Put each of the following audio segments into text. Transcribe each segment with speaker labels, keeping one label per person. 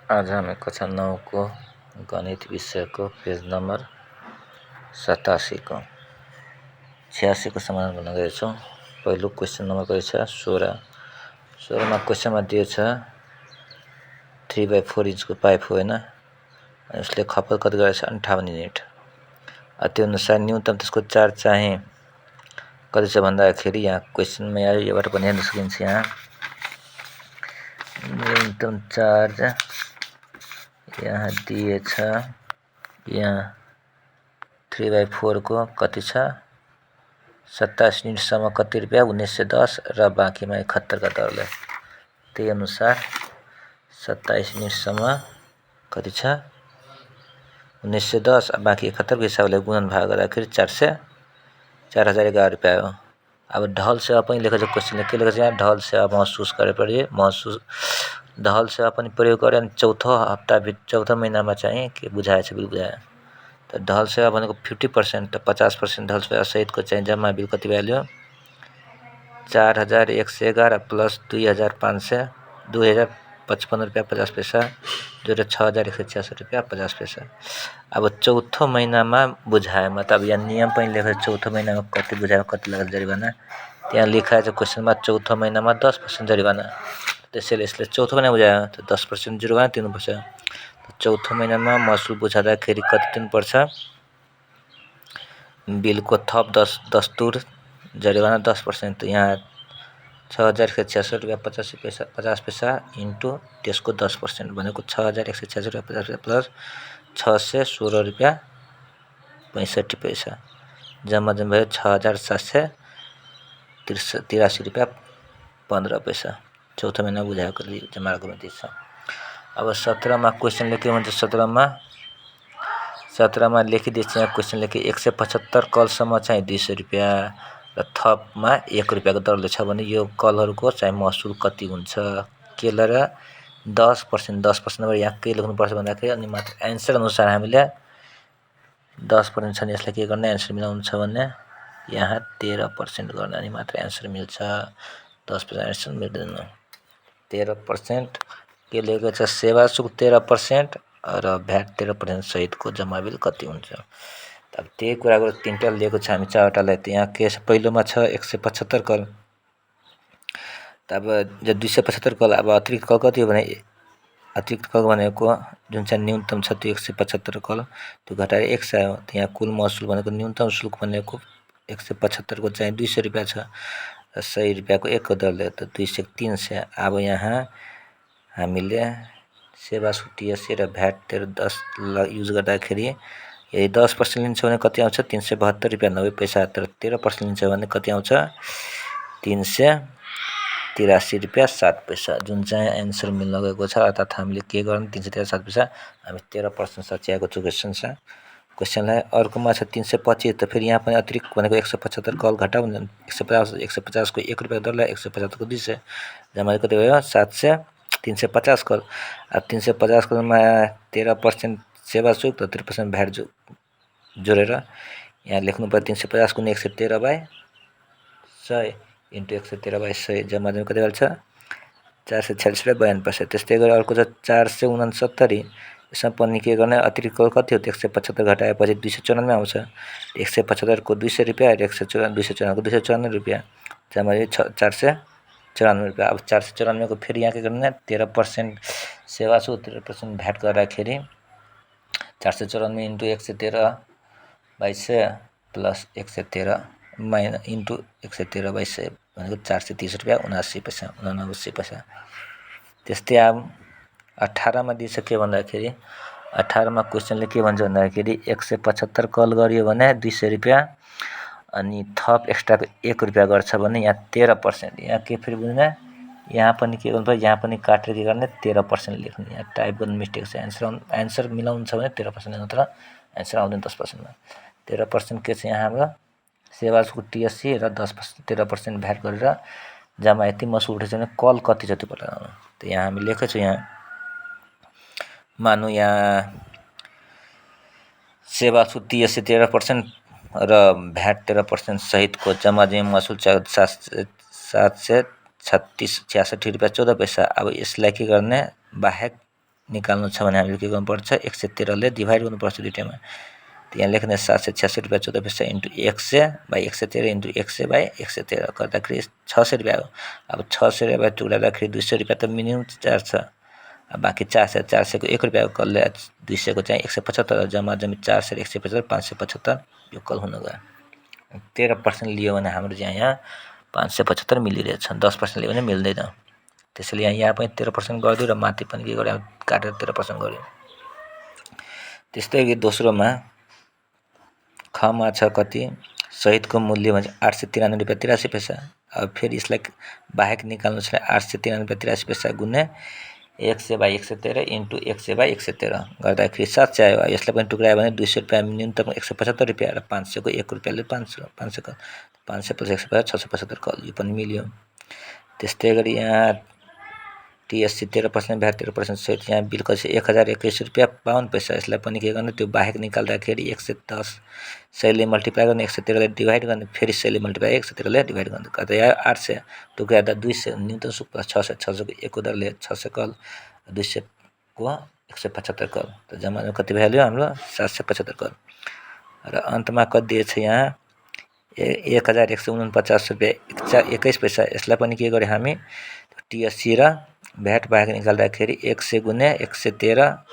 Speaker 1: आज हामी कक्षा 9 को गणित विषय को पेज नंबर 87 को 86 को समाधान गर्न गएछौँ। पहिलो क्वेशन नंबर गरेछ 16 मा क्वेशनमा दिएछ 3/4 इन्चको पाइप हो हैन, यसले खपत कति गरेछ 58 युनिट। त्यो अनुसार न्यूनतम त्यसको चार्ज चाहिँ कति छ भन्दाखेरि यहाँ क्वेशनमा योबाट पनि हेर्न सकिन्छ। यहाँ न्यूनतम चार्ज यहाँ दिएछ, यहाँ 3/4 को कति छ 27 युनिटसम्म कति रुपैयाँ 1910 र बाँकीमा 71 का दरले। त्यही अनुसार 27 युनिटसम्म कति छ 1910 बाँकी 71 को हिसाबले गुणन भाग गर्दाखेरि 4011 रुपैयाँ हो। अब ढल सेवा पनि लेखेको छ क्वेशनले, के लेखेको छ यहाँ ढल सेवा महसुस गरेपछि ढल सेवा पनि प्रयोग गरे अनि चौथो महिनामा चाहिँ के बुझाएछ बिल बुझायो। त ढल सेवा भनेको 50% त 50% ढल सेवा सहितको चाहिँ जम्मा बिल कति भ्याल्यु 4111 प्लस 2055 रुपैयाँ 50 पैसा जो 6166 रुपैयाँ 50 पैसा। अब चौथो महिनामा बुझाएमा त अब यहाँ नियम पनि लेखेको चौथो महिनामा कति बुझायो कति लाग्छ जरिवाना, त्यहाँ लेखाएको छ क्वेशनमा चौथो महिनामा 10% जरिवाना। त्यसैले यसले चौथो महिना बुझायो त 10% जरिवाना तिर्नुपर्छ। चौथो महिनामा महसुल बुझाउँदाखेरि कति तिर्नुपर्छ बिलको थप 10 जरिवाना 10%, यहाँ 6166 रुपैयाँ 50 पैसा इन्टु त्यसको 10% भनेको 6166 रुपैयाँ 50 पैसा प्लस 616 रुपैयाँ 65 पैसा जम्मा भयो 6783 रुपैयाँ 15 पैसा। चौथो महिना बुझाएको जम्मा रकम यति छ। अब 17 मा क्वेशनले के भन्छ 17 मा लेखिदिएछ यहाँ क्वेशनले कि 175 कलसम्म चाहिँ 200 रुपैयाँ र थपमा 1 रुपैयाँको दरले छ भने यो कलहरूको चाहिँ महसुल कति हुन्छ के गरेर 10% नभए यहाँ के लेख्नुपर्छ भन्दाखेरि अनि मात्र एन्सर अनुसार हामीले 10% छ भने यसलाई के गर्ने एन्सर मिलाउनु छ भने यहाँ 13% गर्ने अनि मात्र एन्सर मिल्छ। 10% एन्सर मिल्दैन। 13% के लेखेको छ सेवा शुल्क 13% र भ्याट 13% सहितको जम्मा बिल कति हुन्छ। अब त्यही कुराको तीनटा लिएको छ हामी चारवटालाई। यहाँ के छ पहिलोमा छ 175 कल, तब 275 कल। अब अतिरिक्त कल कति हो भने अतिरिक्त कल भनेको जुन चाहिँ न्यूनतम छ त्यो 175 कल त्यो घटाएर 100 हो। यहाँ कुल महसुल भनेको न्यूनतम शुल्क भनेको 175 को चाहिँ 200 रुपैयाँ छ र 100 रुपैयाँको 1 को दरले त 200 300। अब यहाँ हामीले सेवा शुल्क TSC र भ्याट 10 युज गर्दाखेरि यदि 10% लिन्छ भने कति आउँछ 372 रुपैयाँ 90 पैसा, तर 13% लिन्छ भने कति आउँछ 383 रुपैयाँ 7 पैसा जुन चाहिँ एन्सर मिल्न गएको छ। अर्थात् हामीले के गर्ने 383 7 पैसा हामी 13% सच्याएको छु क्वेशनलाई। अर्कोमा छ 325 त फेरि यहाँ पनि अतिरिक्त भनेको 175 कल घटाउ 150 को 1 रुपैयाँ दरलाई 175 को 200 जम्मा कति भयो 350 कल। अब 350 कलमा 13% सेवा शुल्क र 13% भ्याट जोडेर यहाँ लेख्नु पर्यो 350 को 113/100 इन्टु 113/100 जम्मा कति भन्छ 446 रुपैयाँ 52 पैसा। त्यस्तै गरी अर्को छ 469, यसमा पनि के गर्ने अतिरिक्त कल कति हो 175 घटाएपछि 294 आउँछ। 175 को 200 रुपैयाँ र 294 को 294 रुपैयाँ जम्मा 494 रुपैयाँ। अब 494 को फेरि यहाँ के गर्ने 13% सेवा शुल्क 13% भ्याट गर्दाखेरि 494 इन्टु 113/100 प्लस 113 इन्टु 113/100 भनेको 430 रुपैयाँ 79 पैसा। त्यस्तै अब 18 मा दिएछ के भन्दाखेरि 18 मा क्वेशनले के भन्छ भन्दाखेरि 175 कल गरियो भने 200 रुपैयाँ अनि थप एक्स्ट्राको 1 रुपैयाँ गर्छ भने यहाँ 13%। यहाँ के फेरि बुझ्ने यहाँ पनि के गर्नु पर्यो यहाँ पनि काटेर के गर्ने 13% लेख्ने। यहाँ टाइप गर्नु मिस्टेक छ। एन्सर मिलाउनु छ भने 13% नत्र एन्सर आउँदैन 10% मा। 13% के छ यहाँ हाम्रो सेवा शुल्क TSC र 13% भ्याट गरेर जम्मा यति महसुल उठेछ भने कल कति छ त्यो पत्ता लगाउनु। त यहाँ हामी लेखेको छु यहाँ मानु यहाँ सेवा शुल्क TSC 13% र भ्याट 13% सहितको जम्मा महसुल 736.66 रुपैयाँ 14 पैसा। अब यसलाई के गर्ने बाहेक निकाल्नु छ भने हामीले के गर्नुपर्छ 113 ले डिभाइड गर्नुपर्छ दुईटामा। त यहाँ लेख्ने 766 रुपैयाँ 14 पैसा इन्टु 100/113 इन्टु 100/113 गर्दाखेरि 600 रुपैयाँ हो। अब 600 रुपैयाँ टुक्राउँदाखेरि 200 रुपैयाँ त मिनिमम चार्ज छ। बाँकी 400 को 1 रुपैयाँको कलले 200 को चाहिँ 175 जम्मा जम्मी 400 175 575 यो कल हुन गयो। 13% लियो भने हाम्रो चाहिँ यहाँ 575 मिलिरहेछ। 10% लियो भने मिल्दैन। त्यसैले यहाँ पनि 13% गरिदियो र माथि पनि के गर्यो काटेर 13% गर्यो। त्यस्तै गरी दोस्रोमा खमा छ कति सहितको मूल्य भन्छ 893 रुपैयाँ 83 पैसा। अब फेरि यसलाई बाहेक निकाल्नु छ 893 रुपैयाँ 83 पैसा गुने 100/113 इन्टु 100/113 गर्दाखेरि 700 आयो। यसलाई पनि टुक्रायो भने 200 रुपैयाँ न्यूनतम 175 रुपैयाँ र 500 को 1 रुपैयाँले 500 कल 500 + 150 675 कल यो पनि मिल्यो। त्यस्तै गरी यहाँ TSC 13% भ्याट 13% सहित यहाँ बिल कति 1021 रुपैयाँ 52 पैसा। यसलाई पनि के गर्ने त्यो बाहेक निकाल्दाखेरि 110 100ले मल्टिप्लाई गर्ने 113 ले डिभाइड गर्ने फेरि 100 ले मल्टिप्लाई 113 ले डिभाइड गर्ने कतै आयो 800 टुक्रादा 200 न्यूनतम सुक 600 600 को 1 उधारले 600 कल 200 को 175 कल त जम्मा कति भ्याल्यु हाम्रो 775 कल। र अन्तमा कति दिएछ यहाँ 1149 रुपैयाँ 21 पैसा। यसलाई पनि के गरे हामी TSC र भ्याट बाहेक निकाल्दाखेरि 100 गुने 113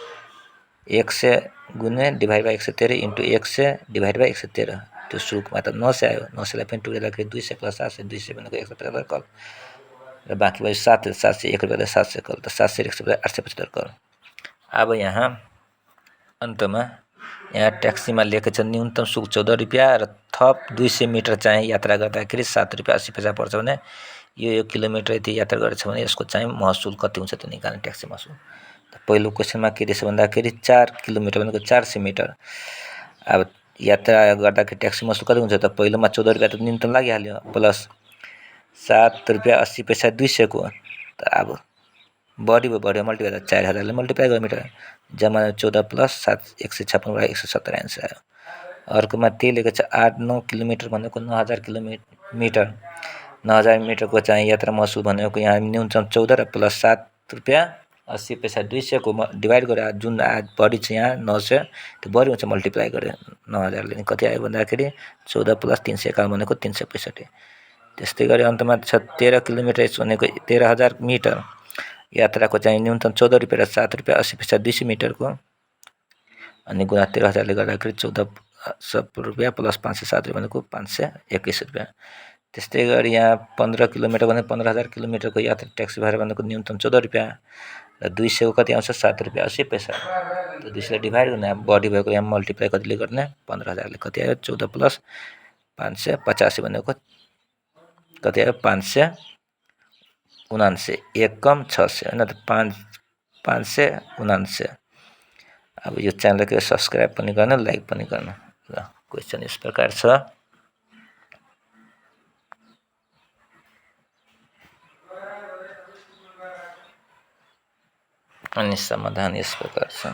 Speaker 1: 100 गुने divide by 113 into 100 divide by 113 त्यो सुरुमा त 900 आयो। 900 लाई पनि टुक्राउँदाखेरि 200 + 700 200 भनेको 175 कल र बाँकी भयो 700 1 रुपैयाँले 700 कल त 700 875 कल। अब यहाँ अन्तमा यहाँ ट्याक्सीमा लेखेको छ न्यूनतम शुल्क 14 रुपैयाँ र थप 200 मिटर चाहिँ यात्रा गर्दाखेरि 7 रुपैयाँ 80 पैसा पर्छ भने यो किलोमिटर यति यात्रा गरेछ भने यसको चाहिँ महसुल कति हुन्छ त्यो निकाल्ने ट्याक्सी महसुल। पहिलो क्वेसनमा के दिएछ भन्दाखेरि 4 किलोमिटर भनेको 400 मिटर। अब यात्रा गर्दाखेरि ट्याक्सी महसुल कति हुन्छ त पहिलोमा 14 रुपैयाँ त न्यूनतम लागिहाल्यो प्लस 7 रुपैयाँ 80 पैसा 200 को त अब बढ्यो मल्टिप्लाई 4000 ले मल्टिप्लाई गर्यो मिटर जम्मा 14 + 7 156 / 170 आन्सर आयो। अर्कोमा त्यही लेखेको छ 8-9 किलोमिटर भनेको 9000 किलोमिटर 9000 मिटरको चाहिँ यात्रा महसुल भनेको यहाँ न्यूनतम 14 र प्लस 7 रुपैयाँ 80 पैसा 200 को डिभाइड गरेर जुन बढी छ यहाँ 900 त्यो बढी हुन्छ मल्टिप्लाई गरेर 9000 ले कति आयो भन्दाखेरि 14 + 351 भनेको 365। त्यस्तै गरी अन्तमा छ 13 किलोमिटर भनेको 13000 मिटर यात्राको चाहिँ न्यूनतम 14 रुपैयाँ र 7 रुपैयाँ 80 पैसा 200 मिटरको अनि गुणा 13000 ले गर्दाखेरि 1400 रुपैयाँ प्लस 507 रुपैयाँ भनेको 521 रुपैयाँ। त्यस्तै गरी यहाँ 15 किलोमिटर भने 15000 किलोमिटरको यात्रा ट्याक्सी भाडा भनेको न्यूनतम 14 रुपैयाँ र 200 को कति आउँछ 7 रुपैयाँ 80 पैसा त 200 ले डिभाइड गर्ने बढी भएको यहाँ मल्टिप्लाई कतिले गर्ने 15000 ले कति आयो 14 + 585 भनेको कति आयो 579 1 कम 600 हैन त 579। अब यो च्यानललाई सब्स्क्राइब पनि गर्न लाइक पनि गर्न। ल क्वेशन यस प्रकार छ अनि समाधान यस प्रकार छ।